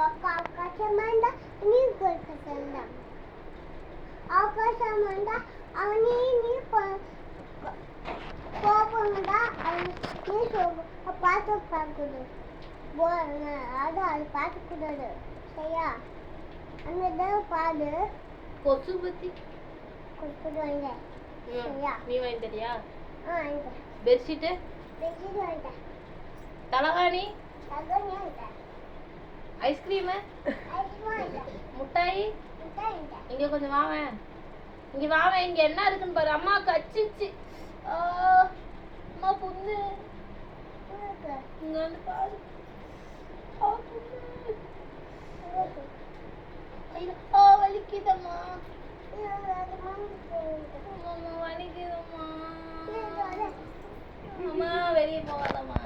ఆకాశమంద నీ కొరకసంద ఆకాశమంద అవని నీ కోపంగా నీ పాత పాకుడు அது பார்த்துக்கூடாது சரியா அந்த பாடு கொசு பத்தி கொடுத்துட்டு வாங்க சரியா நீ வாங்கி தரியா வாங்கிட்டேன் பெட்ஷீட்டு வாங்கிட்டேன் தலகாணி வாங்கிட்டேன் ஐஸ்கிரீமு வாங்கிட்டேன் முட்டாய் வாங்கிட்டேன் இங்க கொஞ்சம் வாவேன் இங்க என்ன இருக்குன்னு பாரு அம்மா கச்சிச்சு அம்மா புண்ணு இங்க வந்து பாரு வலிக்குதம்மா வலிக்குதம்மா அம்மா வெளியே போகாதம்மா